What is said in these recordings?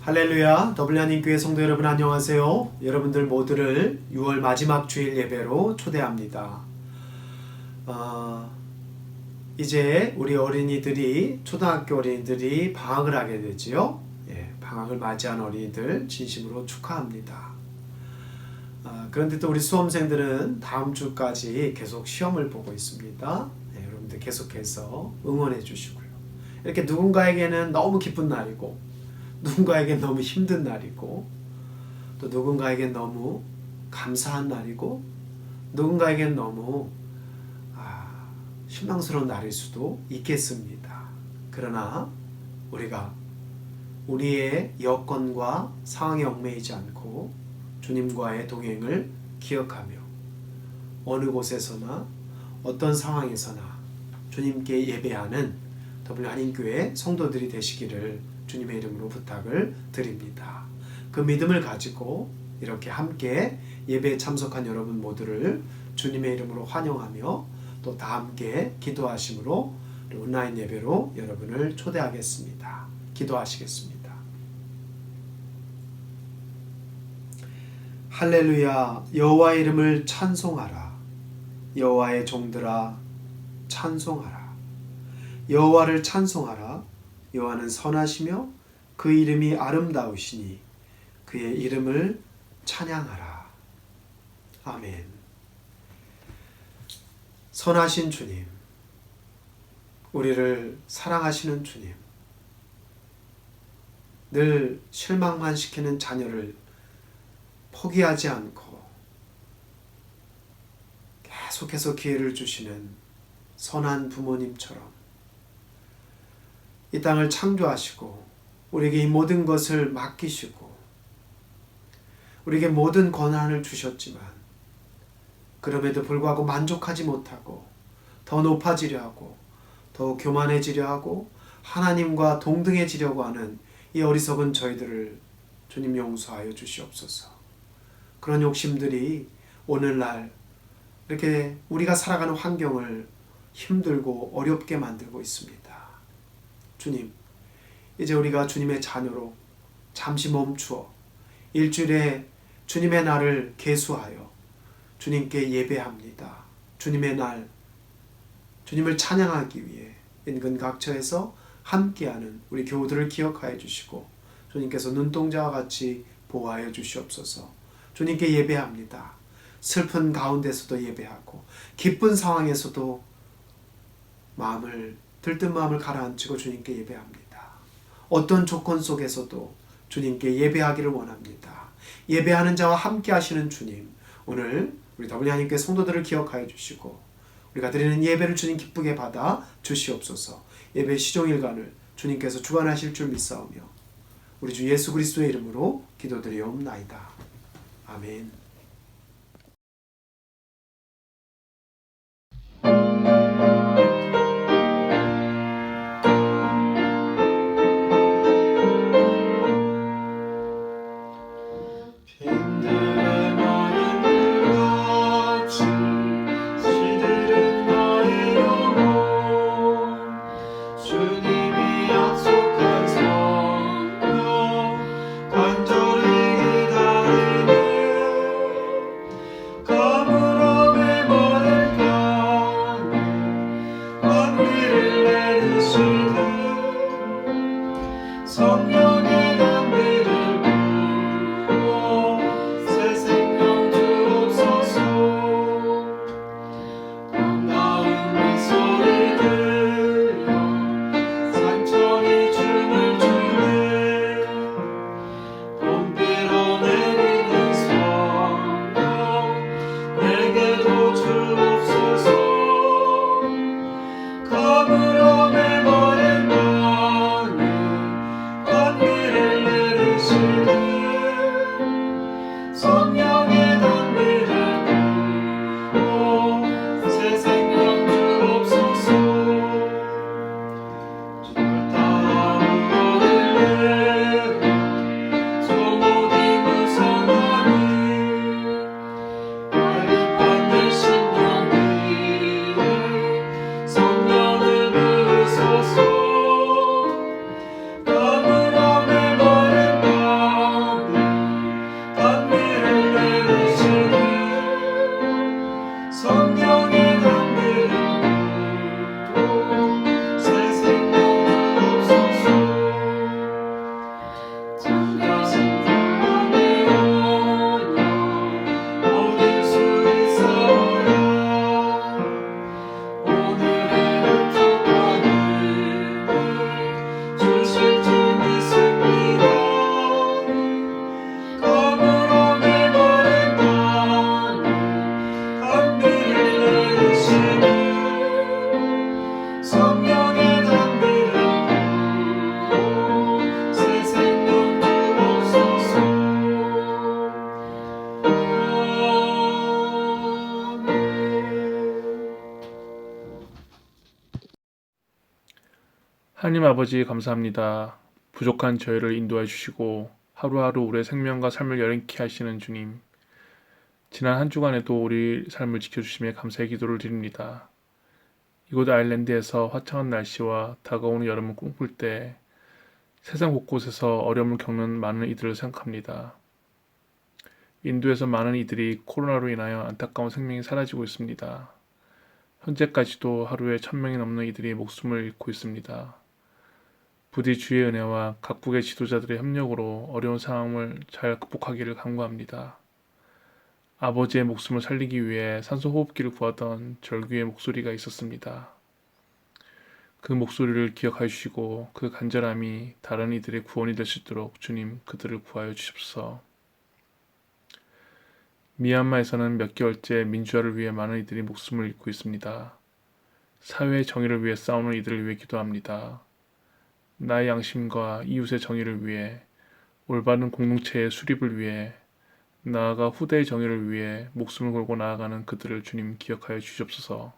할렐루야, 더블유하나님교회 성도 여러분 안녕하세요. 여러분들 모두를 6월 마지막 주일 예배로 초대합니다. 이제 우리 어린이들이, 초등학교 어린이들이 방학을 하게 되지요. 방학을 맞이한 어린이들 진심으로 축하합니다. 그런데 또 우리 수험생들은 다음 주까지 계속 시험을 보고 있습니다. 여러분들 계속해서 응원해 주시고요. 이렇게 누군가에게는 너무 기쁜 날이고 누군가에겐 너무 힘든 날이고 또 누군가에겐 너무 감사한 날이고 누군가에겐 너무 실망스러운 날일 수도 있겠습니다. 그러나 우리가 우리의 여건과 상황에 얽매이지 않고 주님과의 동행을 기억하며 어느 곳에서나 어떤 상황에서나 주님께 예배하는 더블유하나님교회 성도들이 되시기를 주님의 이름으로 부탁을 드립니다. 그 믿음을 가지고 이렇게 함께 예배에 참석한 여러분 모두를 주님의 이름으로 환영하며 또 다 함께 기도하심으로 온라인 예배로 여러분을 초대하겠습니다. 기도하시겠습니다. 할렐루야, 여호와의 이름을 찬송하라. 여호와의 종들아 찬송하라. 여호와를 찬송하라. 여호와는 선하시며 그 이름이 아름다우시니 그의 이름을 찬양하라. 아멘. 선하신 주님, 우리를 사랑하시는 주님, 늘 실망만 시키는 자녀를 포기하지 않고 계속해서 기회를 주시는 선한 부모님처럼 이 땅을 창조하시고 우리에게 이 모든 것을 맡기시고 우리에게 모든 권한을 주셨지만 그럼에도 불구하고 만족하지 못하고 더 높아지려 하고 더 교만해지려 하고 하나님과 동등해지려고 하는 이 어리석은 저희들을 주님 용서하여 주시옵소서. 그런 욕심들이 오늘날 이렇게 우리가 살아가는 환경을 힘들고 어렵게 만들고 있습니다. 주님, 이제 우리가 주님의 자녀로 잠시 멈추어 일주일에 주님의 날을 계수하여 주님께 예배합니다. 주님의 날, 주님을 찬양하기 위해 인근 각처에서 함께하는 우리 교우들을 기억하여 주시고 주님께서 눈동자와 같이 보호하여 주시옵소서. 주님께 예배합니다. 슬픈 가운데서도 예배하고 기쁜 상황에서도 들뜬 마음을 가라앉히고 주님께 예배합니다. 어떤 조건 속에서도 주님께 예배하기를 원합니다. 예배하는 자와 함께 하시는 주님, 오늘 우리 더블유하나님교회 성도들을 기억하여 주시고 우리가 드리는 예배를 주님 기쁘게 받아 주시옵소서. 예배 시종일관을 주님께서 주관하실 줄 믿사오며 우리 주 예수 그리스도의 이름으로 기도드리옵나이다. 아멘. 감으로 메마른 마음이 하나님 아버지 감사합니다. 부족한 저희를 인도해 주시고 하루하루 우리의 생명과 삶을 여행케 하시는 주님. 지난 한 주간에도 우리 삶을 지켜주심에 감사의 기도를 드립니다. 이곳 아일랜드에서 화창한 날씨와 다가오는 여름을 꿈꿀 때 세상 곳곳에서 어려움을 겪는 많은 이들을 생각합니다. 인도에서 많은 이들이 코로나로 인하여 안타까운 생명이 사라지고 있습니다. 현재까지도 하루에 1,000명이 넘는 이들이 목숨을 잃고 있습니다. 부디 주의 은혜와 각국의 지도자들의 협력으로 어려운 상황을 잘 극복하기를 간구합니다. 아버지의 목숨을 살리기 위해 산소 호흡기를 구하던 절규의 목소리가 있었습니다. 그 목소리를 기억하여 주시고 그 간절함이 다른 이들의 구원이 될 수 있도록 주님 그들을 구하여 주십시오. 미얀마에서는 몇 개월째 민주화를 위해 많은 이들이 목숨을 잃고 있습니다. 사회의 정의를 위해 싸우는 이들을 위해 기도합니다. 나의 양심과 이웃의 정의를 위해, 올바른 공동체의 수립을 위해, 나아가 후대의 정의를 위해 목숨을 걸고 나아가는 그들을 주님 기억하여 주시옵소서.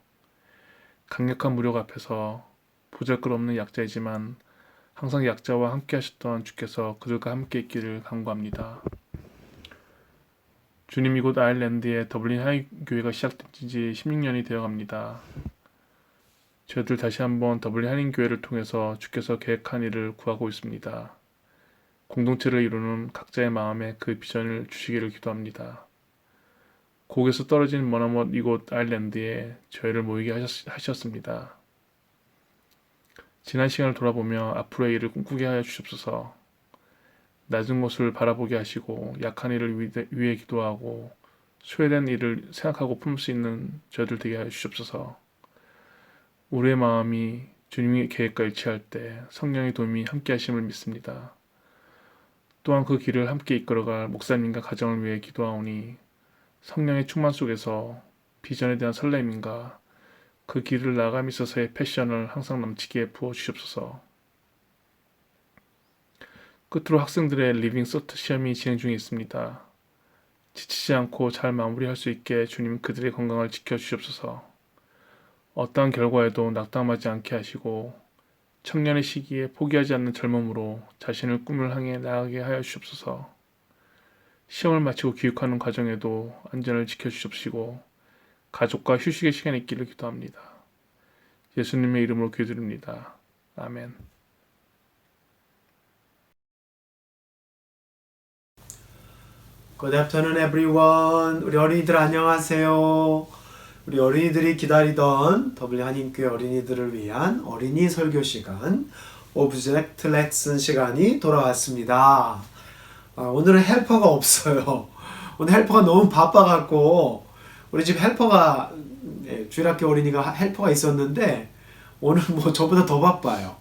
강력한 무력 앞에서 보잘것없는 약자이지만 항상 약자와 함께 하셨던 주께서 그들과 함께 있기를 간구합니다. 주님, 이곳 아일랜드에 더블린 한인교회가 시작된 지 16년이 되어갑니다. 저희들 다시 한번 더블린 한인교회를 통해서 주께서 계획한 일을 구하고 있습니다. 공동체를 이루는 각자의 마음에 그 비전을 주시기를 기도합니다. 곡에서 떨어진 머나먼 이곳 아일랜드에 저희를 모이게 하셨습니다. 지난 시간을 돌아보며 앞으로의 일을 꿈꾸게 하여 주시옵소서. 낮은 곳을 바라보게 하시고 약한 이를 위해 기도하고 소외된 일을 생각하고 품을 수 있는 저희들 되게 하여 주시옵소서. 우리의 마음이 주님의 계획과 일치할 때 성령의 도움이 함께 하심을 믿습니다. 또한 그 길을 함께 이끌어갈 목사님과 가정을 위해 기도하오니 성령의 충만 속에서 비전에 대한 설렘인가 그 길을 나아감에 있어서의 패션을 항상 넘치게 부어주시옵소서. 끝으로 학생들의 리빙 서트 시험이 진행 중에 있습니다. 지치지 않고 잘 마무리할 수 있게 주님 그들의 건강을 지켜주시옵소서. 어떠한 결과에도 낙담하지 않게 하시고 청년의 시기에 포기하지 않는 젊음으로 자신의 꿈을 향해 나아가게 하여 주옵소서. 시험을 마치고 귀국하는 과정에도 안전을 지켜주십시고 가족과 휴식의 시간이 있기를 기도합니다. 예수님의 이름으로 기도드립니다. 아멘. Good afternoon, everyone. 우리 어린이들 안녕하세요. 우리 어린이들이 기다리던 더블린 한인교회 어린이들을 위한 어린이 설교 시간, 오브젝트 레슨 시간이 돌아왔습니다. 오늘은 헬퍼가 없어요. 오늘 헬퍼가 너무 바빠갖고 우리 집 헬퍼가 주일학교 어린이가 헬퍼가 있었는데 오늘 뭐 저보다 더 바빠요.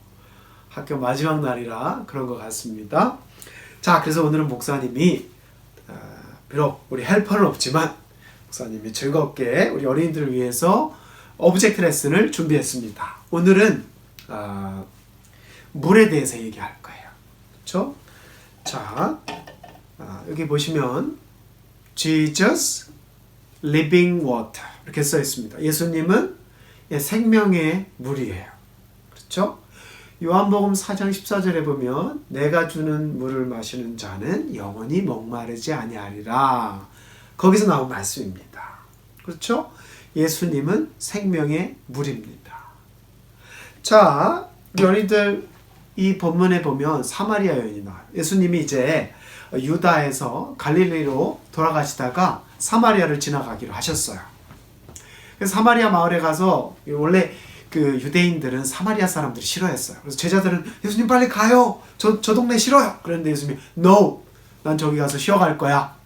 학교 마지막 날이라 그런 것 같습니다. 자, 그래서 오늘은 목사님이 비록 우리 헬퍼는 없지만 목사님이 즐겁게 우리 어린이들을 위해서 오브젝트 레슨을 준비했습니다. 오늘은 물에 대해서 얘기할 거예요. 그렇죠? 자, 여기 보시면 Jesus living water 이렇게 써 있습니다. 예수님은 생명의 물이에요. 그렇죠? 요한복음 4장 14절에 보면 내가 주는 물을 마시는 자는 영원히 목마르지 아니하리라. 거기서 나온 말씀입니다. 그렇죠? 예수님은 생명의 물입니다. 자, 여러분들 이 본문에 보면 사마리아 여인이 나와요. 예수님이 이제 유다에서 갈릴리로 돌아가시다가 사마리아를 지나가기로 하셨어요. 그래서 사마리아 마을에 가서 원래 그 유대인들은 사마리아 사람들이 싫어했어요. 그래서 제자들은 예수님 빨리 가요. 저 동네 싫어요. 그런데 예수님이 No, 난 저기 가서 쉬어갈 거야.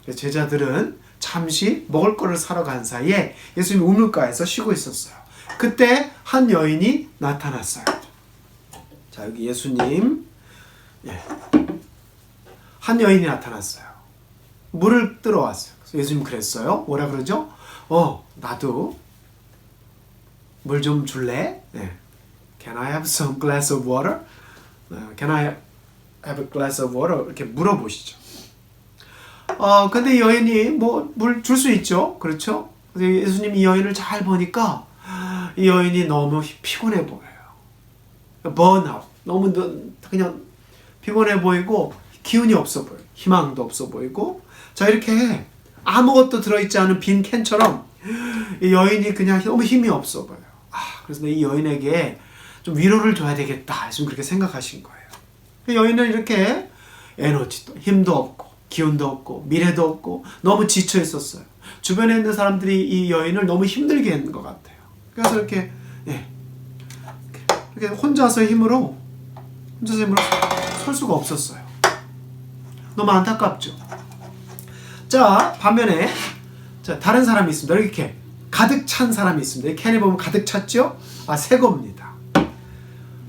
그래서 제자들은 잠시 먹을 거를 사러 간 사이에 예수님이 우물가에서 쉬고 있었어요. 그때 한 여인이 나타났어요. 자, 여기 예수님, 한 여인이 나타났어요. 물을 뜨러 왔어요. 그래서 예수님 그랬어요. 뭐라 그러죠? 나도 물 좀 줄래? Can I have some glass of water? Can I have a glass of water? 이렇게 물어보시죠. 근데 여인이 뭐 물 줄 수 있죠. 그렇죠? 예수님이 이 여인을 잘 보니까 이 여인이 너무 피곤해 보여요. 번아웃. 너무 그냥 피곤해 보이고 기운이 없어 보여요. 희망도 없어 보이고. 자, 이렇게 아무것도 들어있지 않은 빈 캔처럼 이 여인이 그냥 너무 힘이 없어 보여요. 그래서 이 여인에게 좀 위로를 줘야 되겠다. 지금 그렇게 생각하신 거예요. 여인은 이렇게 에너지도, 힘도 없고, 기운도 없고, 미래도 없고, 너무 지쳐 있었어요. 주변에 있는 사람들이 이 여인을 너무 힘들게 했는 것 같아요. 그래서 이렇게 혼자서 힘으로 설 수가 없었어요. 너무 안타깝죠. 자, 반면에 다른 사람이 있습니다. 이렇게 가득 찬 사람이 있습니다. 이 캔에 보면 가득 찼죠? 새 겁니다.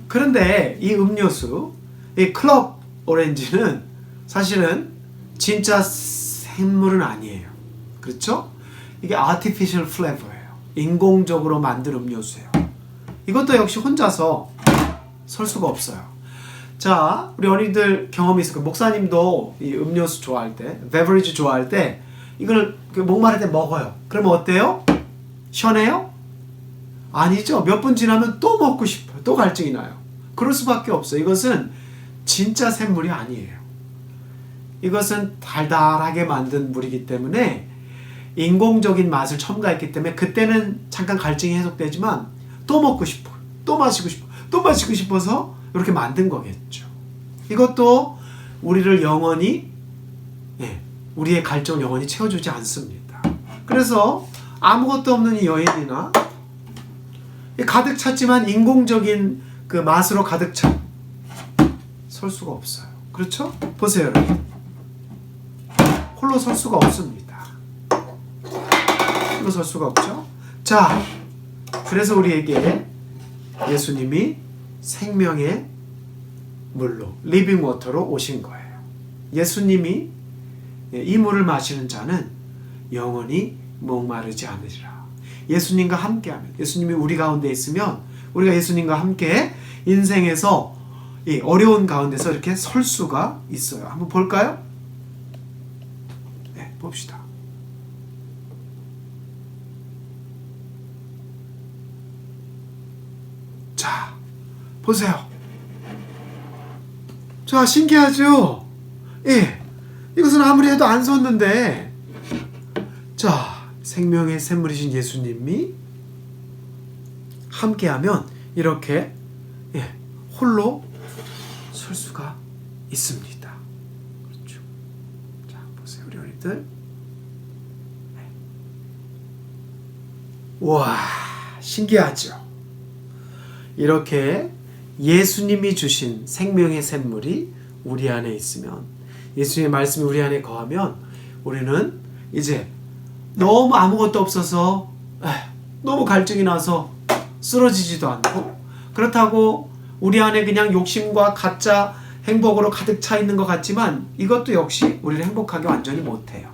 그런데 이 음료수, 이 클럽 오렌지는 사실은 진짜 생물은 아니에요. 그렇죠? 이게 artificial flavor예요. 인공적으로 만든 음료수예요. 이것도 역시 혼자서 설 수가 없어요. 자, 우리 어린이들 경험이 있을 거예요. 목사님도 이 음료수 좋아할 때, 베버리지 좋아할 때 이걸 목마를 때 먹어요. 그러면 어때요? 시원해요? 아니죠. 몇 분 지나면 또 먹고 싶어요. 또 갈증이 나요. 그럴 수밖에 없어요. 이것은 진짜 샘물이 아니에요. 이것은 달달하게 만든 물이기 때문에 인공적인 맛을 첨가했기 때문에 그때는 잠깐 갈증이 해소되지만 또 먹고 싶어요. 또 마시고 싶어요. 또 마시고 싶어서 이렇게 만든 거겠죠. 이것도 우리를 영원히, 우리의 갈증을 영원히 채워주지 않습니다. 그래서 아무것도 없는 이 여인이나 가득 찼지만 인공적인 그 맛으로 가득 찬 설 수가 없어요. 그렇죠? 보세요, 여러분. 홀로 설 수가 없습니다. 홀로 설 수가 없죠? 자, 그래서 우리에게 예수님이 생명의 물로, 리빙 워터로 오신 거예요. 예수님이 이 물을 마시는 자는 영원히 목마르지 않으리라. 예수님과 함께하면, 예수님이 우리 가운데 있으면 우리가 예수님과 함께 인생에서 이 어려운 가운데서 이렇게 설 수가 있어요. 한번 볼까요? 네, 봅시다. 자, 보세요. 자, 신기하죠? 이것은 아무리 해도 안 섰는데, 자, 생명의 샘물이신 예수님이 함께하면 이렇게 홀로 설 수가 있습니다. 그렇죠? 자, 보세요, 우리 어린이들. 와, 신기하죠? 이렇게 예수님이 주신 생명의 샘물이 우리 안에 있으면, 예수님의 말씀이 우리 안에 거하면 우리는 이제 너무 아무것도 없어서 너무 갈증이 나서 쓰러지지도 않고, 그렇다고 우리 안에 그냥 욕심과 가짜 행복으로 가득 차 있는 것 같지만 이것도 역시 우리를 행복하게 완전히 못해요.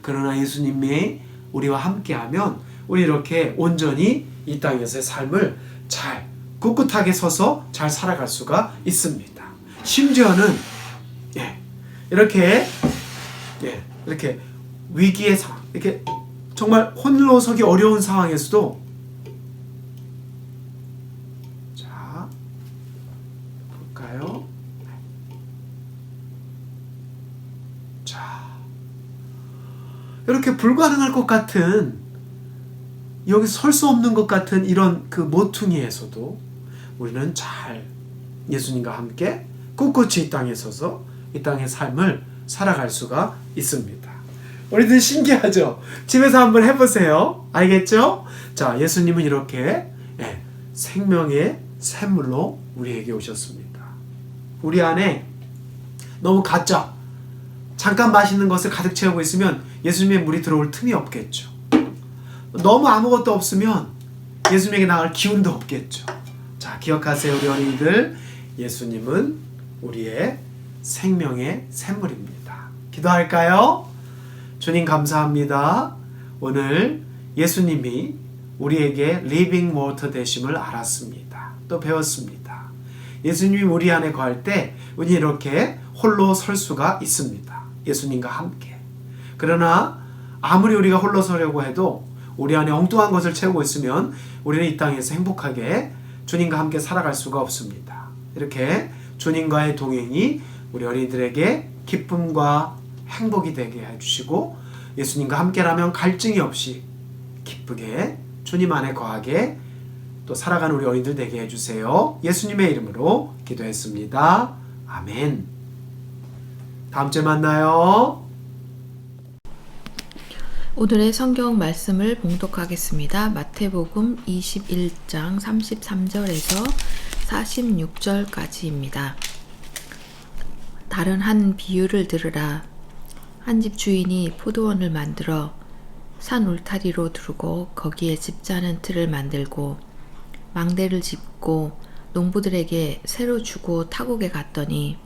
그러나 예수님이 우리와 함께하면 우리 이렇게 온전히 이 땅에서의 삶을 잘 꿋꿋하게 서서 잘 살아갈 수가 있습니다. 심지어는 이렇게 위기의 상황, 이렇게 정말 홀로 서기 어려운 상황에서도, 자, 볼까요? 자, 이렇게 불가능할 것 같은, 여기 설 수 없는 것 같은 이런 그 모퉁이에서도 우리는 잘 예수님과 함께 꿋꿋이 이 땅에 서서 이 땅의 삶을 살아갈 수가 있습니다. 우리들 신기하죠? 집에서 한번 해보세요. 알겠죠? 자, 예수님은 이렇게 생명의 샘물로 우리에게 오셨습니다. 우리 안에 너무 가짜, 잠깐 맛있는 것을 가득 채우고 있으면 예수님의 물이 들어올 틈이 없겠죠. 너무 아무것도 없으면 예수님에게 나갈 기운도 없겠죠. 자, 기억하세요, 우리 어린이들. 예수님은 우리의 생명의 샘물입니다. 기도할까요? 주님 감사합니다. 오늘 예수님이 우리에게 리빙 워터 되심을 알았습니다. 또 배웠습니다. 예수님이 우리 안에 거할 때 우리 이렇게 홀로 설 수가 있습니다. 예수님과 함께. 그러나 아무리 우리가 홀로 서려고 해도 우리 안에 엉뚱한 것을 채우고 있으면 우리는 이 땅에서 행복하게 주님과 함께 살아갈 수가 없습니다. 이렇게 주님과의 동행이 우리 어린이들에게 기쁨과 행복이 되게 해주시고 예수님과 함께라면 갈증이 없이 기쁘게 주님 안에 거하게 또 살아가는 우리 어린이들 되게 해주세요. 예수님의 이름으로 기도했습니다. 아멘. 다음 주에 만나요. 오늘의 성경 말씀을 봉독하겠습니다. 마태복음 21장 33절에서 46절까지입니다. 다른 한 비유를 들으라. 한 집 주인이 포도원을 만들어 산 울타리로 두르고 거기에 집자는 틀을 만들고 망대를 짚고 농부들에게 새로 주고 타국에 갔더니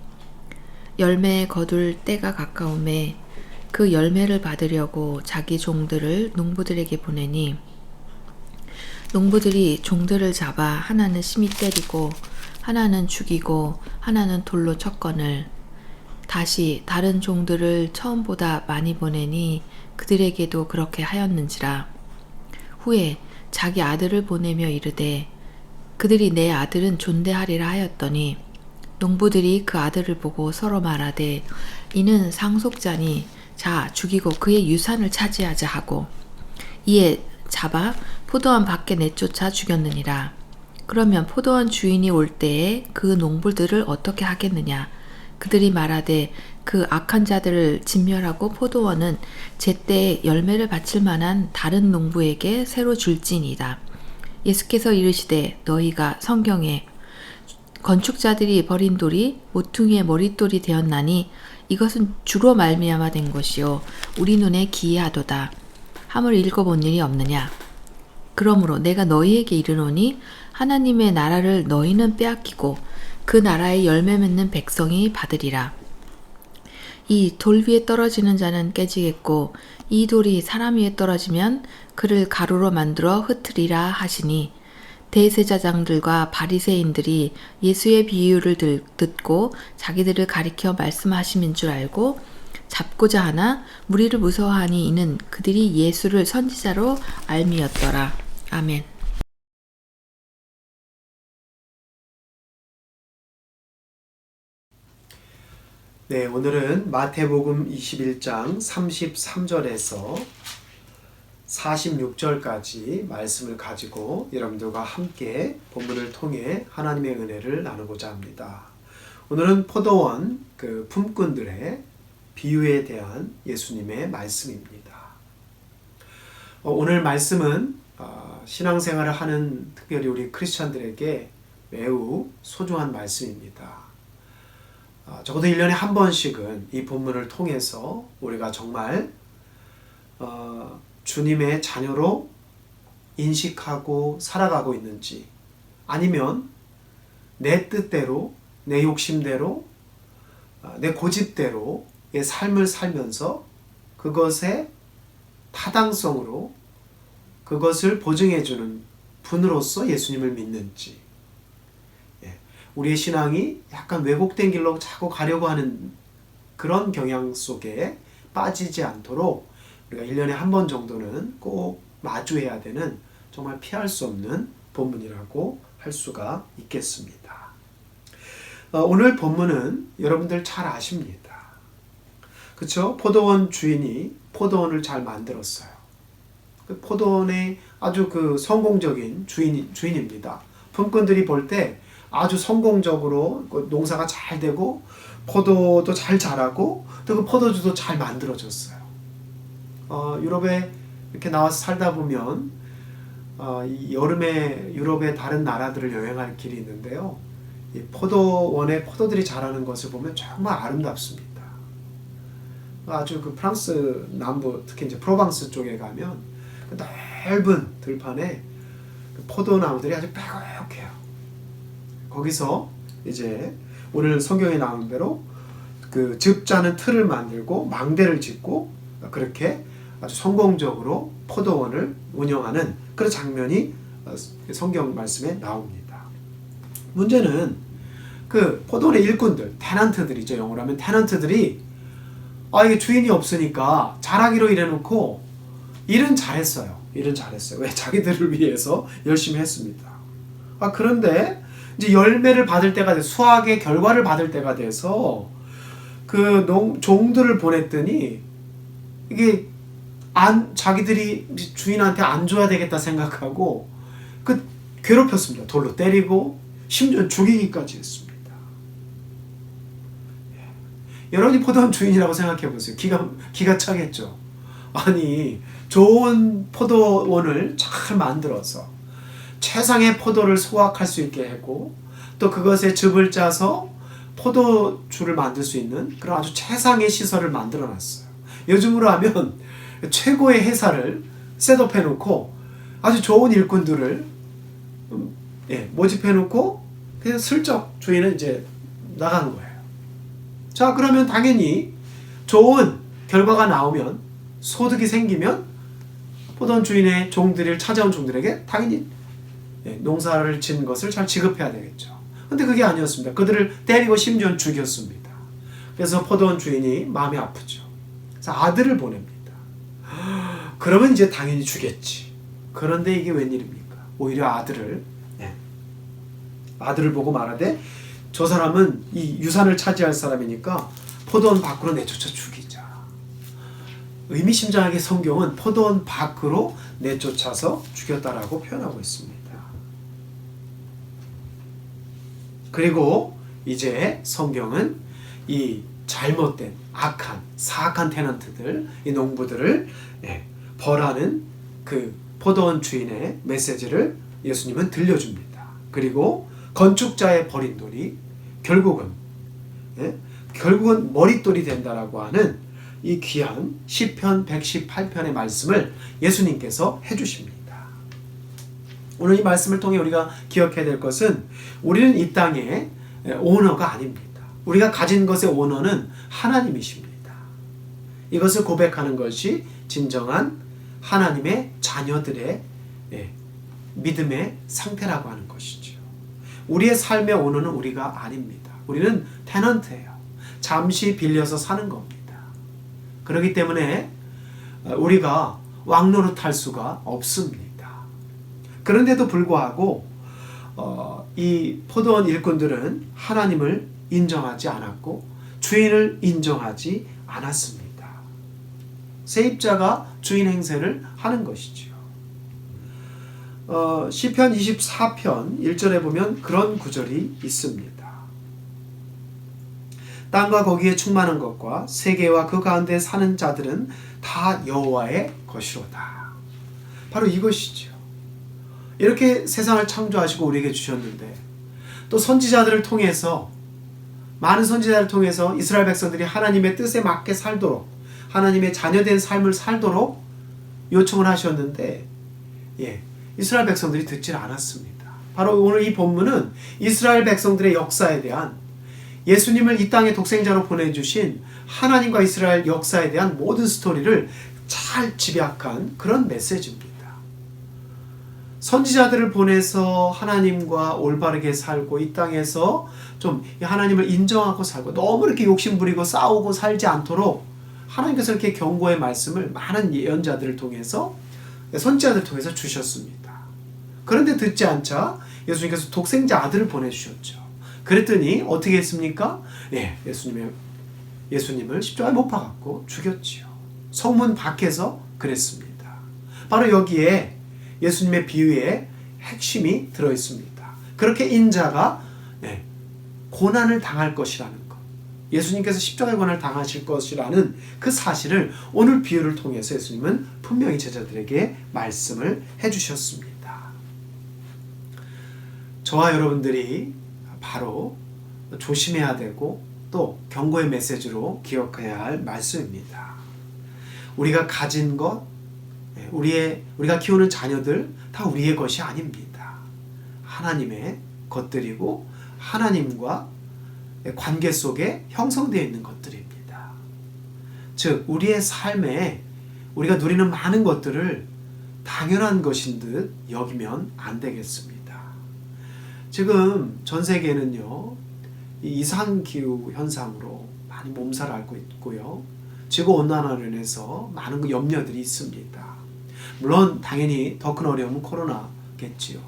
열매에 거둘 때가 가까움에 그 열매를 받으려고 자기 종들을 농부들에게 보내니 농부들이 종들을 잡아 하나는 심히 때리고 하나는 죽이고 하나는 돌로 쳤거늘 다시 다른 종들을 처음보다 많이 보내니 그들에게도 그렇게 하였는지라. 후에 자기 아들을 보내며 이르되 그들이 내 아들은 존대하리라 하였더니 농부들이 그 아들을 보고 서로 말하되 이는 상속자니 자 죽이고 그의 유산을 차지하자 하고 이에 잡아 포도원 밖에 내쫓아 죽였느니라. 그러면 포도원 주인이 올 때에 그 농부들을 어떻게 하겠느냐. 그들이 말하되 그 악한 자들을 진멸하고 포도원은 제때에 열매를 바칠 만한 다른 농부에게 새로 줄지니이다. 예수께서 이르시되 너희가 성경에 건축자들이 버린 돌이 모퉁이의 머릿돌이 되었나니 이것은 주로 말미암아 된 것이요 우리 눈에 기이하도다 함을 읽어본 일이 없느냐. 그러므로 내가 너희에게 이르노니 하나님의 나라를 너희는 빼앗기고 그 나라의 열매 맺는 백성이 받으리라. 이 돌 위에 떨어지는 자는 깨지겠고 이 돌이 사람 위에 떨어지면 그를 가루로 만들어 흩으리라 하시니 대제사장들과 바리새인들이 예수의 비유를 듣고 자기들을 가리켜 말씀하심인 줄 알고 잡고자 하나 무리를 무서워하니 이는 그들이 예수를 선지자로 알미었더라. 아멘. 네, 오늘은 마태복음 21장 33절에서 46절까지 말씀을 가지고 여러분들과 함께 본문을 통해 하나님의 은혜를 나누고자 합니다. 오늘은 포도원 품꾼들의 비유에 대한 예수님의 말씀입니다. 오늘 말씀은 신앙생활을 하는 특별히 우리 크리스찬들에게 매우 소중한 말씀입니다. 적어도 1년에 한 번씩은 이 본문을 통해서 우리가 정말 주님의 자녀로 인식하고 살아가고 있는지 아니면 내 뜻대로 내 욕심대로 내 고집대로의 삶을 살면서 그것의 타당성으로 그것을 보증해주는 분으로서 예수님을 믿는지 우리의 신앙이 약간 왜곡된 길로 자꾸 가려고 하는 그런 경향 속에 빠지지 않도록 우리가 1년에 한 번 정도는 꼭 마주해야 되는 정말 피할 수 없는 본문이라고 할 수가 있겠습니다. 오늘 본문은 여러분들 잘 아십니다. 그렇죠? 포도원 주인이 포도원을 잘 만들었어요. 그 포도원의 아주 성공적인 주인입니다. 품꾼들이 볼 때 아주 성공적으로 농사가 잘 되고 포도도 잘 자라고 또 그 포도주도 잘 만들어졌어요. 유럽에 이렇게 나와서 살다 보면 이 여름에 유럽의 다른 나라들을 여행할 길이 있는데요. 이 포도원에 포도들이 자라는 것을 보면 정말 아름답습니다. 아주 프랑스 남부 특히 이제 프로방스 쪽에 가면 넓은 들판에 포도나무들이 아주 빼곡해요. 거기서 이제 오늘 성경에 나오는 대로 즙자는 틀을 만들고 망대를 짓고 그렇게 아주 성공적으로 포도원을 운영하는 그런 장면이 성경 말씀에 나옵니다. 문제는 포도원의 일꾼들, 테넌트들이죠. 영어로 하면 테넌트들이 이게 주인이 없으니까 잘하기로 이래놓고 일은 잘했어요. 왜? 자기들을 위해서 열심히 했습니다. 그런데 이제 열매를 받을 때가 돼, 수확의 결과를 받을 때가 돼서 그 종들을 보냈더니 이게 자기들이 주인한테 안 줘야 되겠다 생각하고 괴롭혔습니다. 돌로 때리고 심지어 죽이기까지 했습니다. 여러분이 포도원 주인이라고 생각해 보세요. 기가 차겠죠. 아니, 좋은 포도원을 잘 만들어서 최상의 포도를 소확할 수 있게 하고 또 그것에 즙을 짜서 포도주를 만들 수 있는 그런 아주 최상의 시설을 만들어 놨어요. 요즘으로 하면 최고의 회사를 셋업해 놓고 아주 좋은 일꾼들을 모집해 놓고 그냥 슬쩍 주인은 이제 나가는 거예요. 자, 그러면 당연히 좋은 결과가 나오면, 소득이 생기면 포도원 주인의 종들을 찾아온 종들에게 당연히 농사를 지은 것을 잘 지급해야 되겠죠. 근데 그게 아니었습니다. 그들을 때리고 심지어 죽였습니다. 그래서 포도원 주인이 마음이 아프죠. 그래서 아들을 보냅니다. 그러면 이제 당연히 주겠지. 그런데 이게 웬일입니까? 오히려 아들을 보고 말하되, 저 사람은 이 유산을 차지할 사람이니까 포도원 밖으로 내쫓아 죽이자. 의미심장하게 성경은 포도원 밖으로 내쫓아서 죽였다라고 표현하고 있습니다. 그리고 이제 성경은 이 잘못된 악한 사악한 테넌트들, 이 농부들을 벌하는 그 포도원 주인의 메시지를 예수님은 들려줍니다. 그리고 건축자의 버린 돌이 결국은 머릿돌이 된다라고 하는 이 귀한 시편 118편의 말씀을 예수님께서 해주십니다. 오늘 이 말씀을 통해 우리가 기억해야 될 것은, 우리는 이 땅의 오너가 아닙니다. 우리가 가진 것의 오너는 하나님이십니다. 이것을 고백하는 것이 진정한 하나님의 자녀들의 믿음의 상태라고 하는 것이죠. 우리의 삶의 오너는 우리가 아닙니다. 우리는 테넌트예요. 잠시 빌려서 사는 겁니다. 그렇기 때문에 우리가 왕노릇할 수가 없습니다. 그런데도 불구하고 이 포도원 일꾼들은 하나님을 인정하지 않았고 주인을 인정하지 않았습니다. 세입자가 주인 행세를 하는 것이죠. 시편 24편 1절에 보면 그런 구절이 있습니다. 땅과 거기에 충만한 것과 세계와 그 가운데 사는 자들은 다 여호와의 것이로다. 바로 이것이죠. 이렇게 세상을 창조하시고 우리에게 주셨는데, 또 선지자들을 통해서, 많은 선지자들을 통해서 이스라엘 백성들이 하나님의 뜻에 맞게 살도록, 하나님의 자녀된 삶을 살도록 요청을 하셨는데 이스라엘 백성들이 듣질 않았습니다. 바로 오늘 이 본문은 이스라엘 백성들의 역사에 대한, 예수님을 이 땅에 독생자로 보내주신 하나님과 이스라엘 역사에 대한 모든 스토리를 잘 집약한 그런 메시지입니다. 선지자들을 보내서 하나님과 올바르게 살고 이 땅에서 좀 하나님을 인정하고 살고, 너무 이렇게 욕심부리고 싸우고 살지 않도록 하나님께서 이렇게 경고의 말씀을 많은 예언자들을 통해서, 선지자들을 통해서 주셨습니다. 그런데 듣지 않자 예수님께서 독생자 아들을 보내주셨죠. 그랬더니 어떻게 했습니까? 예수님을 십자가에 못 박았고 죽였지요. 성문 밖에서 그랬습니다. 바로 여기에 예수님의 비유의 핵심이 들어있습니다. 그렇게 인자가 고난을 당할 것이라는 것, 예수님께서 십자가의 고난을 당하실 것이라는 그 사실을 오늘 비유를 통해서 예수님은 분명히 제자들에게 말씀을 해주셨습니다. 저와 여러분들이 바로 조심해야 되고 또 경고의 메시지로 기억해야 할 말씀입니다. 우리가 가진 것, 우리가 키우는 자녀들 다 우리의 것이 아닙니다. 하나님의 것들이고 하나님과 관계 속에 형성되어 있는 것들입니다. 즉 우리의 삶에 우리가 누리는 많은 것들을 당연한 것인 듯 여기면 안 되겠습니다. 지금 전 세계는요, 이 이상기후 현상으로 많이 몸살을 앓고 있고요, 지구온난화로 인해서 많은 염려들이 있습니다. 물론 당연히 더 큰 어려움은 코로나겠지요.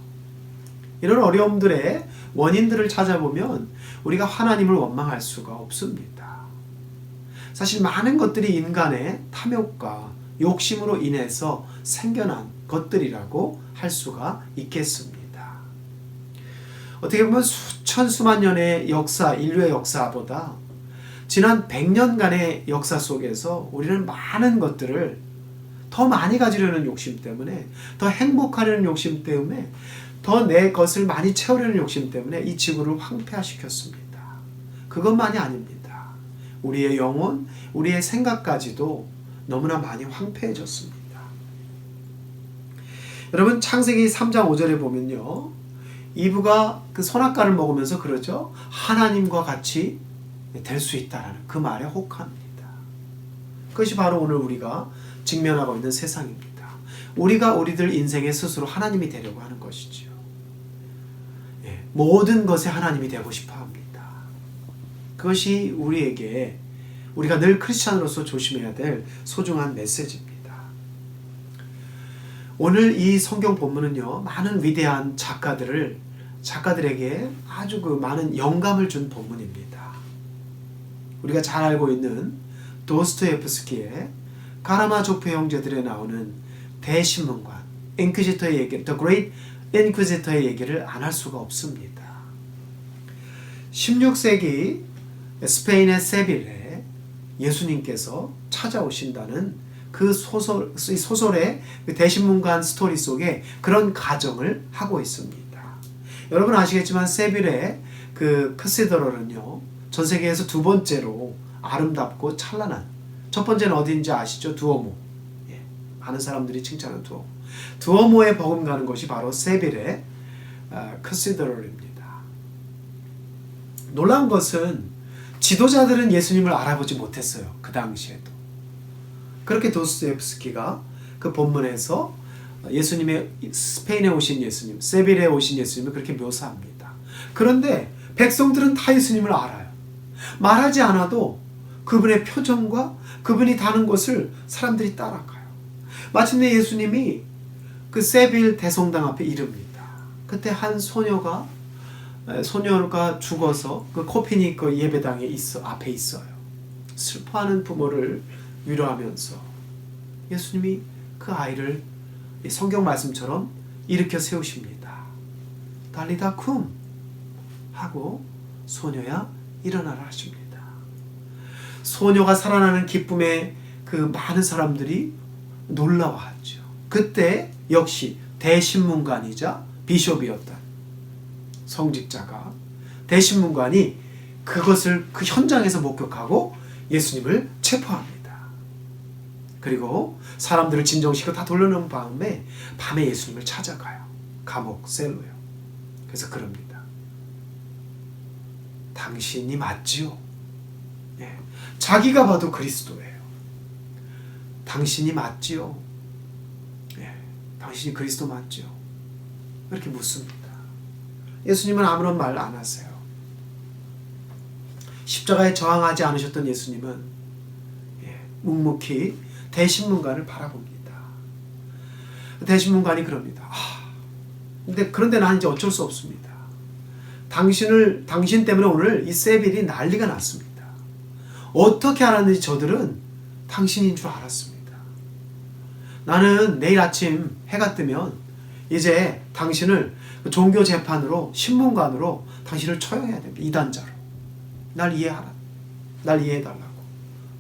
이런 어려움들의 원인들을 찾아보면 우리가 하나님을 원망할 수가 없습니다. 사실 많은 것들이 인간의 탐욕과 욕심으로 인해서 생겨난 것들이라고 할 수가 있겠습니다. 어떻게 보면 수천 수만 년의 역사, 인류의 역사보다 지난 100년간의 역사 속에서 우리는 많은 것들을 더 많이 가지려는 욕심 때문에, 더 행복하려는 욕심 때문에, 더 내 것을 많이 채우려는 욕심 때문에 이 지구를 황폐화시켰습니다. 그것만이 아닙니다. 우리의 영혼, 우리의 생각까지도 너무나 많이 황폐해졌습니다. 여러분, 창세기 3장 5절에 보면요, 이브가 그 선악과를 먹으면서 그러죠. 하나님과 같이 될 수 있다라는 그 말에 혹합니다. 그것이 바로 오늘 우리가 직면하고 있는 세상입니다. 우리가 우리들 인생에 스스로 하나님이 되려고 하는 것이죠. 모든 것에 하나님이 되고 싶어 합니다. 그것이 우리에게, 우리가 늘 크리스찬으로서 조심해야 될 소중한 메시지입니다. 오늘 이 성경 본문은요, 많은 위대한 작가들에게 아주 그 많은 영감을 준 본문입니다. 우리가 잘 알고 있는 도스토옙스키의 카라마조프 형제들에 나오는 대신문관, 인퀴지터의 얘기, The Great Inquisitor의 얘기를 안 할 수가 없습니다. 16세기 스페인의 세빌에 예수님께서 찾아오신다는 그 소설의 대신문관 스토리 속에 그런 가정을 하고 있습니다. 여러분 아시겠지만 세빌의 그 카테드럴은요, 전 세계에서 두 번째로 아름답고 찬란한, 첫 번째는 어디인지 아시죠? 두오모. 많은 사람들이 칭찬하는 두오모. 두오모에 버금가는 것이 바로 세빌의 카테드럴입니다. 놀라운 것은 지도자들은 예수님을 알아보지 못했어요. 그 당시에도. 그렇게 도스토옙스키가 그 본문에서 예수님의, 스페인에 오신 예수님, 세빌에 오신 예수님을 그렇게 묘사합니다. 그런데 백성들은 다 예수님을 알아요. 말하지 않아도 그분의 표정과 그분이 다는 곳을 사람들이 따라가요. 마침내 예수님이 그 세빌 대성당 앞에 이릅니다. 그때 한 소녀가 죽어서 그 코피니커 예배당에 앞에 있어요. 슬퍼하는 부모를 위로하면서 예수님이 그 아이를 성경 말씀처럼 일으켜 세우십니다. 달리다 쿰 하고 소녀야 일어나라 하십니다. 소녀가 살아나는 기쁨에 그 많은 사람들이 놀라워하죠. 그때 역시 대신문관이자 비숍이었던 성직자가, 대신문관이 그것을 그 현장에서 목격하고 예수님을 체포합니다. 그리고 사람들을 진정시키고 다 돌려놓은 밤에 예수님을 찾아가요. 감옥 셀로요. 그래서 그럽니다. 당신이 맞지요? 자기가 봐도 그리스도예요. 당신이 맞지요? 당신이 그리스도 맞지요? 이렇게 묻습니다. 예수님은 아무런 말 안 하세요. 십자가에 저항하지 않으셨던 예수님은 묵묵히 대신문관을 바라봅니다. 대신문관이 그럽니다. 그런데 나는 이제 어쩔 수 없습니다. 당신 때문에 오늘 이 세빌이 난리가 났습니다. 어떻게 알았는지 저들은 당신인 줄 알았습니다. 나는 내일 아침 해가 뜨면 이제 당신을 종교 재판으로, 신문관으로 당신을 처형해야 됩니다. 이단자로. 날 이해하라. 날 이해해달라고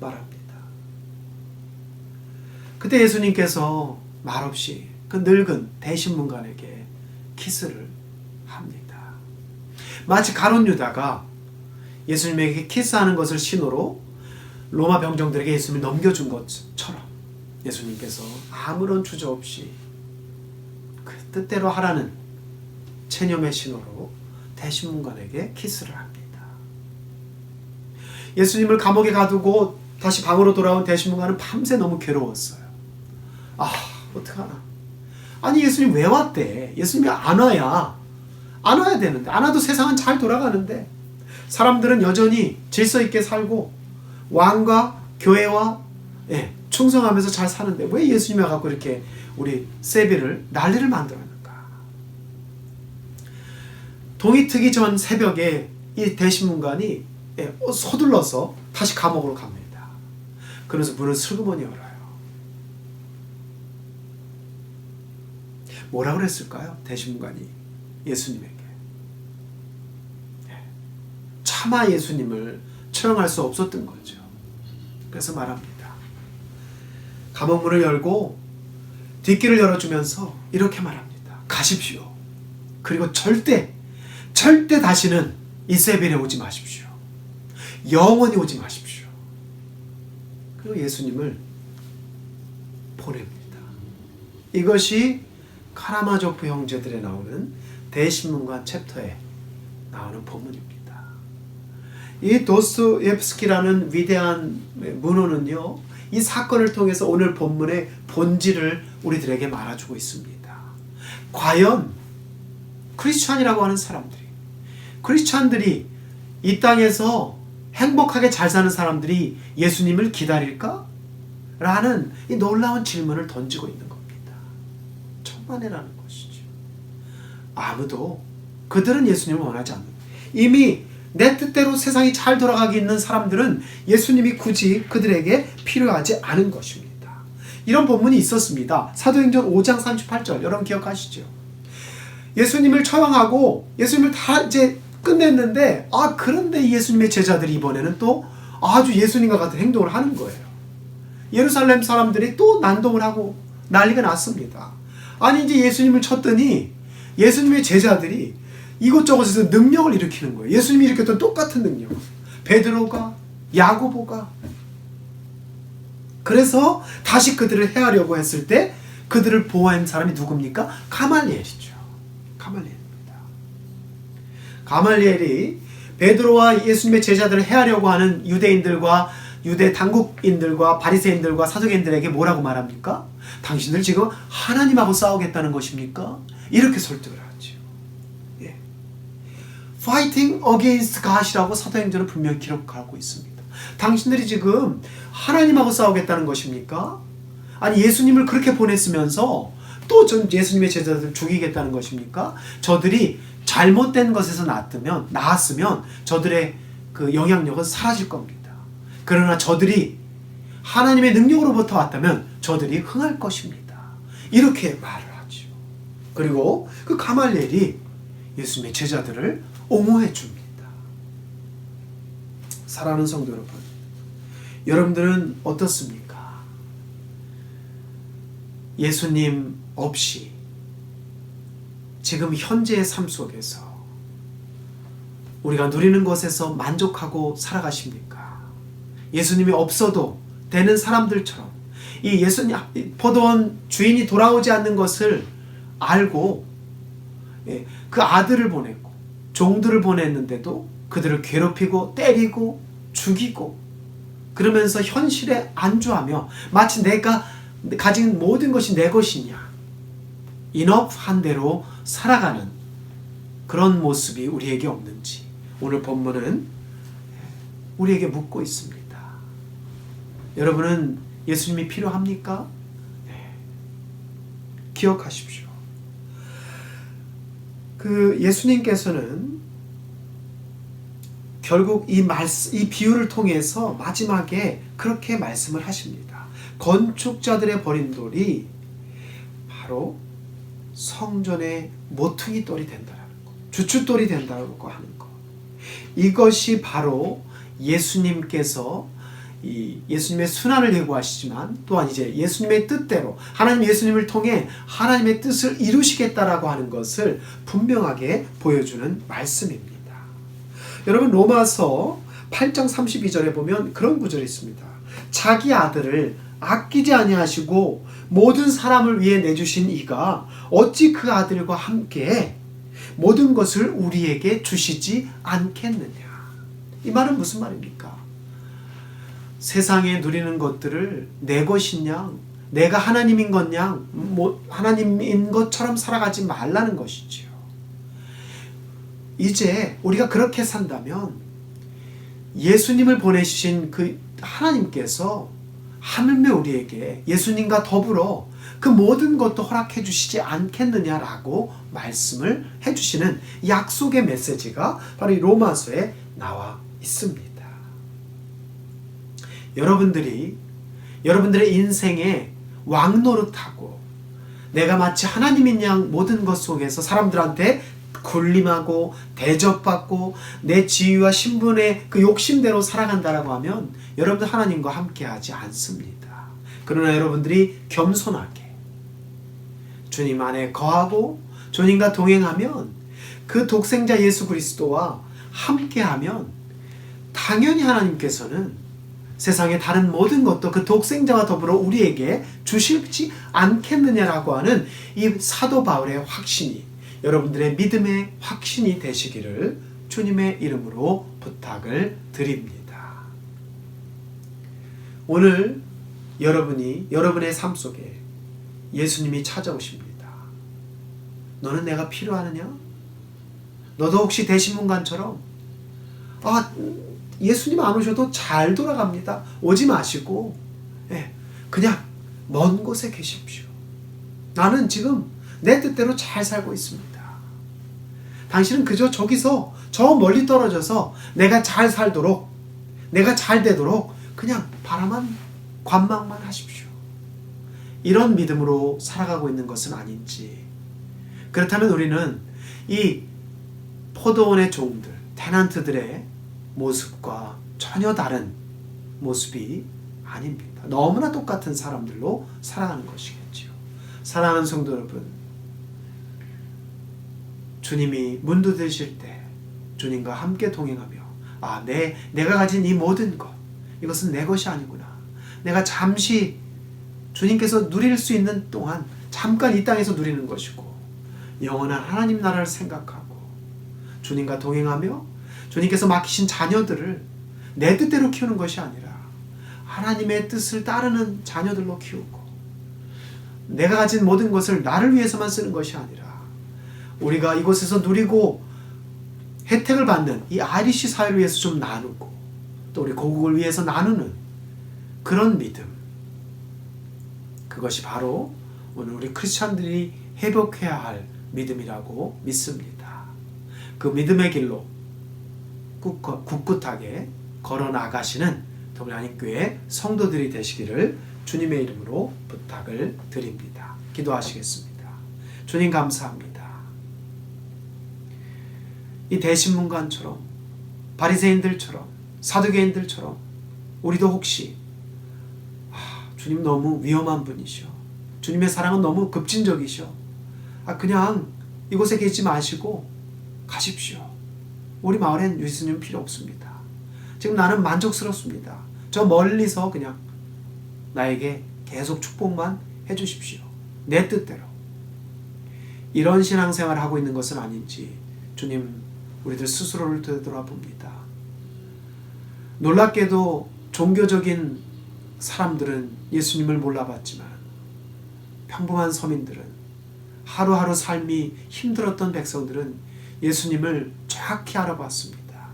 말합니다. 그때 예수님께서 말없이 그 늙은 대신문관에게 키스를 합니다. 마치 가룟 유다가 예수님에게 키스하는 것을 신호로 로마 병정들에게 예수님을 넘겨준 것처럼 예수님께서 아무런 주저 없이 그 뜻대로 하라는 체념의 신호로 대신문관에게 키스를 합니다. 예수님을 감옥에 가두고 다시 방으로 돌아온 대신문관은 밤새 너무 괴로웠어요. 어떡하나. 아니 예수님 왜 왔대? 예수님이 안 와야 되는데, 안 와도 세상은 잘 돌아가는데, 사람들은 여전히 질서 있게 살고 왕과 교회와 충성하면서 잘 사는데 왜 예수님이 와갖고 이렇게 우리 세빌을 난리를 만들었는가? 동이 트기 전 새벽에 이 대신문관이 서둘러서 다시 감옥으로 갑니다. 그래서 문을 슬그머니 열어요. 뭐라 그랬을까요? 대신문관이 예수님에게. 차마 예수님을 처형할 수 없었던 거죠. 그래서 말합니다. 감옥문을 열고 뒷길을 열어주면서 이렇게 말합니다. 가십시오. 그리고 절대 다시는 이세벨에 오지 마십시오. 영원히 오지 마십시오. 그리고 예수님을 보냅니다. 이것이 카라마조프 형제들에 나오는 대신문관 챕터에 나오는 본문입니다. 이 도스토옙스키라는 위대한 문호는요, 이 사건을 통해서 오늘 본문의 본질을 우리들에게 말해주고 있습니다. 과연 크리스찬이라고 하는 사람들이, 크리스찬들이 이 땅에서 행복하게 잘 사는 사람들이 예수님을 기다릴까? 라는 이 놀라운 질문을 던지고 있는 겁니다. 천만에라는 것이죠. 아무도 그들은 예수님을 원하지 않는, 이미 내 뜻대로 세상이 잘 돌아가기 있는 사람들은 예수님이 굳이 그들에게 필요하지 않은 것입니다. 이런 본문이 있었습니다. 사도행전 5장 38절 여러분 기억하시죠? 예수님을 처형하고 예수님을 다 이제 끝냈는데 그런데 예수님의 제자들이 이번에는 또 아주 예수님과 같은 행동을 하는 거예요. 예루살렘 사람들이 또 난동을 하고 난리가 났습니다. 아니 이제 예수님을 쳤더니 예수님의 제자들이 이곳저곳에서 능력을 일으키는 거예요. 예수님이 일으켰던 똑같은 능력. 베드로가, 야고보가. 그래서 다시 그들을 해하려고 했을 때 그들을 보호한 사람이 누굽니까? 가말리엘이죠. 가말리엘입니다. 가말리엘이 베드로와 예수님의 제자들을 해하려고 하는 유대인들과 유대 당국인들과 바리새인들과 사두개인들에게 뭐라고 말합니까? 당신들 지금 하나님하고 싸우겠다는 것입니까? 이렇게 설득을 하죠. Fighting against God이라고 사도행전은 분명히 기록하고 있습니다. 당신들이 지금 하나님하고 싸우겠다는 것입니까? 아니 예수님을 그렇게 보냈으면서 또 예수님의 제자들을 죽이겠다는 것입니까? 저들이 잘못된 것에서 나았으면 저들의 그 영향력은 사라질 겁니다. 그러나 저들이 하나님의 능력으로부터 왔다면 저들이 흥할 것입니다. 이렇게 말을 하죠. 그리고 그 가말리엘이 예수님의 제자들을 옹호해 줍니다. 사랑하는 성도 여러분, 여러분들은 어떻습니까? 예수님 없이 지금 현재의 삶 속에서 우리가 누리는 것에서 만족하고 살아가십니까? 예수님이 없어도 되는 사람들처럼 이 예수님 포도원 주인이 돌아오지 않는 것을 알고 그 아들을 보냈고 종들을 보냈는데도 그들을 괴롭히고 때리고 죽이고 그러면서 현실에 안주하며 마치 내가 가진 모든 것이 내 것이냐 인업한 대로 살아가는 그런 모습이 우리에게 없는지 오늘 본문은 우리에게 묻고 있습니다. 여러분은 예수님이 필요합니까? 기억하십시오. 그 예수님께서는 결국 이 비유를 통해서 마지막에 그렇게 말씀을 하십니다. 건축자들의 버린 돌이 바로 성전의 모퉁이 돌이 된다라는 것, 주춧돌이 된다고 하는 것. 이것이 바로 예수님께서 예수님의 순환을 예고하시지만 또한 이제 예수님의 뜻대로 하나님 예수님을 통해 하나님의 뜻을 이루시겠다라고 하는 것을 분명하게 보여주는 말씀입니다. 여러분 로마서 8장 32절에 보면 그런 구절이 있습니다. 자기 아들을 아끼지 아니하시고 모든 사람을 위해 내주신 이가 어찌 그 아들과 함께 모든 것을 우리에게 주시지 않겠느냐. 이 말은 무슨 말입니까? 세상에 누리는 것들을 내 것이냐, 내가 하나님인 것냐, 하나님인 것처럼 살아가지 말라는 것이지요. 이제 우리가 그렇게 산다면 예수님을 보내주신 그 하나님께서 하물며 우리에게 예수님과 더불어 그 모든 것도 허락해 주시지 않겠느냐라고 말씀을 해주시는 약속의 메시지가 바로 이 로마서에 나와 있습니다. 여러분들의 인생에 왕노릇하고 내가 마치 하나님인 양 모든 것 속에서 사람들한테 군림하고 대접받고 내 지위와 신분의 그 욕심대로 살아간다라고 하면 여러분들 하나님과 함께하지 않습니다. 그러나 여러분들이 겸손하게 주님 안에 거하고 주님과 동행하면 그 독생자 예수 그리스도와 함께하면 당연히 하나님께서는 세상의 다른 모든 것도 그 독생자와 더불어 우리에게 주실지 않겠느냐라고 하는 이 사도 바울의 확신이 여러분들의 믿음의 확신이 되시기를 주님의 이름으로 부탁을 드립니다. 오늘 여러분의 삶 속에 예수님이 찾아오십니다. 너는 내가 필요하느냐? 너도 혹시 대신문관처럼 예수님 안 오셔도 잘 돌아갑니다. 오지 마시고 그냥 먼 곳에 계십시오. 나는 지금 내 뜻대로 잘 살고 있습니다. 당신은 그저 저기서 저 멀리 떨어져서 내가 잘 살도록 내가 잘 되도록 그냥 바라만 관망만 하십시오. 이런 믿음으로 살아가고 있는 것은 아닌지, 그렇다면 우리는 이 포도원의 종들, 테넌트들의 모습과 전혀 다른 모습이 아닙니다. 너무나 똑같은 사람들로 살아가는 것이겠지요. 사랑하는 성도 여러분, 주님이 문 닫으실 때 주님과 함께 동행하며 내가 가진 이 모든 것, 이것은 내 것이 아니구나. 내가 잠시 주님께서 누릴 수 있는 동안 잠깐 이 땅에서 누리는 것이고 영원한 하나님 나라를 생각하고 주님과 동행하며 주님께서 맡기신 자녀들을 내 뜻대로 키우는 것이 아니라 하나님의 뜻을 따르는 자녀들로 키우고 내가 가진 모든 것을 나를 위해서만 쓰는 것이 아니라 우리가 이곳에서 누리고 혜택을 받는 이 아이리시 사회를 위해서 좀 나누고 또 우리 고국을 위해서 나누는 그런 믿음, 그것이 바로 오늘 우리 크리스찬들이 회복해야 할 믿음이라고 믿습니다. 그 믿음의 길로 굳굳하게 걸어나가시는 동일하나님교회 성도들이 되시기를 주님의 이름으로 부탁을 드립니다. 기도하시겠습니다. 주님 감사합니다. 이 대신문관처럼 바리새인들처럼 사두개인들처럼 우리도 혹시 주님 너무 위험한 분이셔, 주님의 사랑은 너무 급진적이셔, 그냥 이곳에 계시지 마시고 가십시오. 우리 마을엔 예수님 필요 없습니다. 지금 나는 만족스럽습니다. 저 멀리서 그냥 나에게 계속 축복만 해주십시오. 내 뜻대로. 이런 신앙생활을 하고 있는 것은 아닌지 주님, 우리들 스스로를 되돌아봅니다. 놀랍게도 종교적인 사람들은 예수님을 몰라봤지만 평범한 서민들은, 하루하루 삶이 힘들었던 백성들은 예수님을 정확히 알아봤습니다.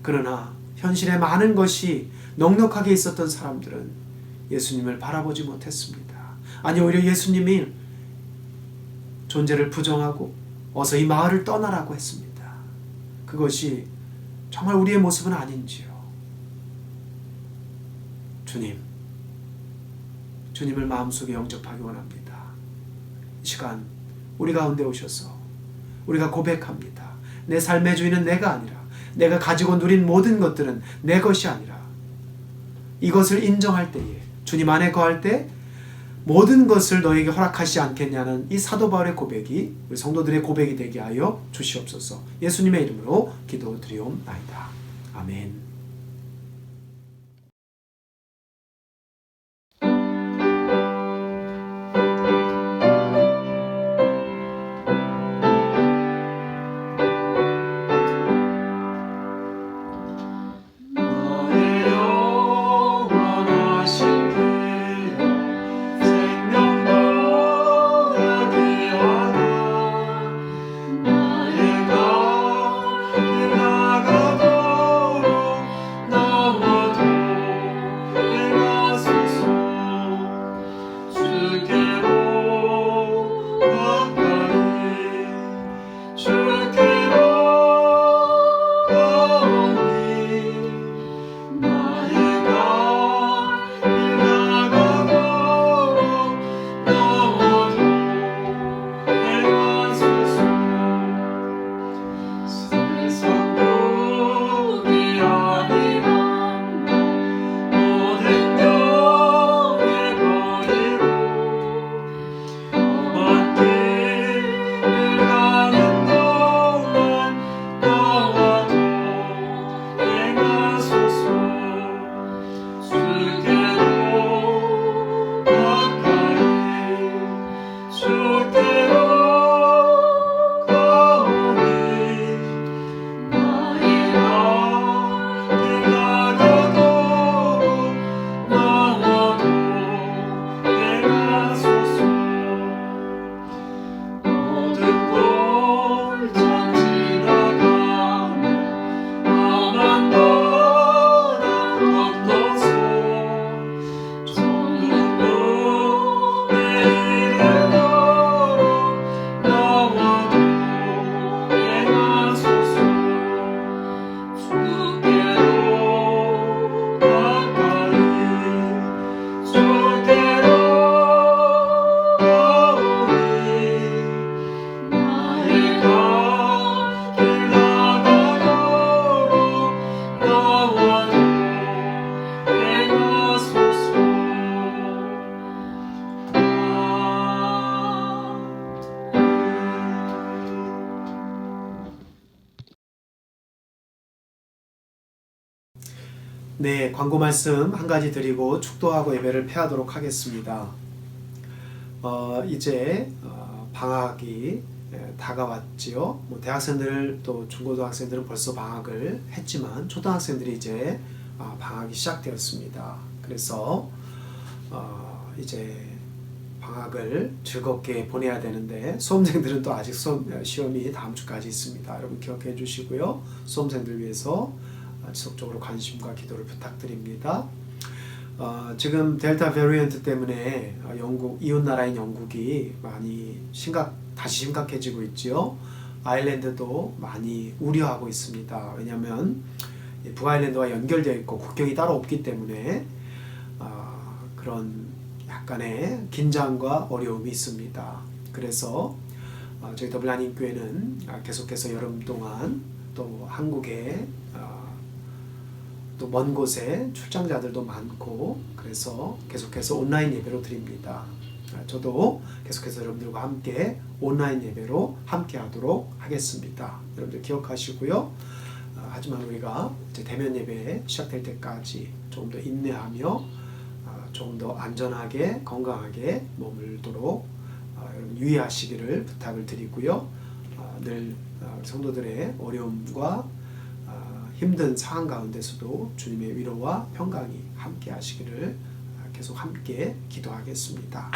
그러나 현실에 많은 것이 넉넉하게 있었던 사람들은 예수님을 바라보지 못했습니다. 아니, 오히려 예수님이 존재를 부정하고 어서 이 마을을 떠나라고 했습니다. 그것이 정말 우리의 모습은 아닌지요. 주님을 마음속에 영접하기 원합니다. 이 시간 우리 가운데 오셔서 우리가 고백합니다. 내 삶의 주인은 내가 아니라 내가 가지고 누린 모든 것들은 내 것이 아니라, 이것을 인정할 때에 주님 안에 거할 때 모든 것을 너에게 허락하시지 않겠냐는 이 사도 바울의 고백이 우리 성도들의 고백이 되게 하여 주시옵소서. 예수님의 이름으로 기도드리옵나이다. 아멘. 네, 광고 말씀 한 가지 드리고 축도하고 예배를 폐하도록 하겠습니다. 이제 방학이 다가왔지요. 뭐 대학생들 또 중고등학생들은 벌써 방학을 했지만 초등학생들이 이제 방학이 시작되었습니다. 그래서 이제 방학을 즐겁게 보내야 되는데 수험생들은 또 아직 시험이 다음 주까지 있습니다. 여러분 기억해 주시고요. 수험생들 위해서 지속적으로 관심과 기도를 부탁드립니다. 지금 델타 베리언트 때문에 영국 이웃 나라인 영국이 많이 다시 심각해지고 있지요. 아일랜드도 많이 우려하고 있습니다. 왜냐하면 북아일랜드와 연결되어 있고 국경이 따로 없기 때문에 그런 약간의 긴장과 어려움이 있습니다. 그래서 저희 더블 한인교회는 계속해서 여름 동안 또 한국에 또 먼 곳에 출장자들도 많고 그래서 계속해서 온라인 예배로 드립니다. 저도 계속해서 여러분들과 함께 온라인 예배로 함께 하도록 하겠습니다. 여러분들 기억하시고요. 하지만 우리가 이제 대면 예배 시작될 때까지 조금 더 인내하며 조금 더 안전하게 건강하게 머물도록 여러분 유의하시기를 부탁을 드리고요. 늘 성도들의 어려움과 힘든 상황 가운데서도 주님의 위로와 평강이 함께 하시기를 계속 함께 기도하겠습니다.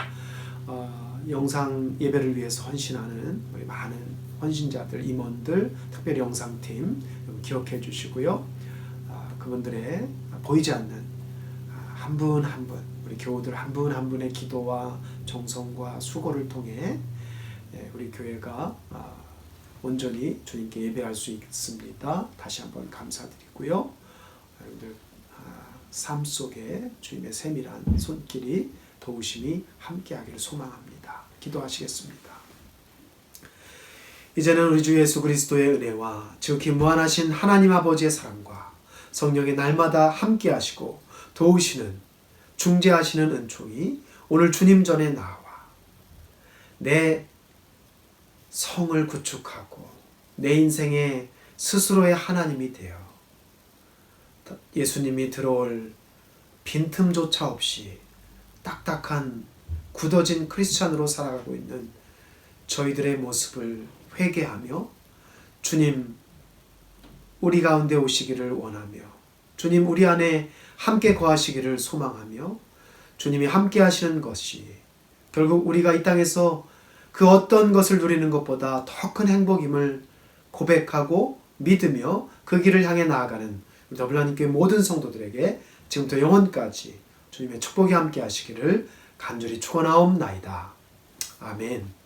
영상 예배를 위해서 헌신하는 우리 많은 헌신자들, 임원들, 특별히 영상팀 기억해 주시고요. 그분들의 보이지 않는 한 분 한 분, 우리 교우들 한 분 한 분의 기도와 정성과 수고를 통해 우리 교회가 온전히 주님께 예배할 수 있습니다. 다시 한번 감사드리고요. 여러분들 삶 속에 주님의 세밀한 손길이 도우심이 함께하기를 소망합니다. 기도하시겠습니다. 이제는 우리 주 예수 그리스도의 은혜와 지극히 무한하신 하나님 아버지의 사랑과 성령의 날마다 함께하시고 도우시는 중재하시는 은총이 오늘 주님 전에 나와 내 성을 구축하고 내 인생의 스스로의 하나님이 되어 예수님이 들어올 빈틈조차 없이 딱딱한 굳어진 크리스찬으로 살아가고 있는 저희들의 모습을 회개하며 주님 우리 가운데 오시기를 원하며 주님 우리 안에 함께 거하시기를 소망하며 주님이 함께 하시는 것이 결국 우리가 이 땅에서 그 어떤 것을 누리는 것보다 더 큰 행복임을 고백하고 믿으며 그 길을 향해 나아가는 더블 하나님께 모든 성도들에게 지금부터 영원까지 주님의 축복이 함께 하시기를 간절히 축원하옵나이다. 아멘.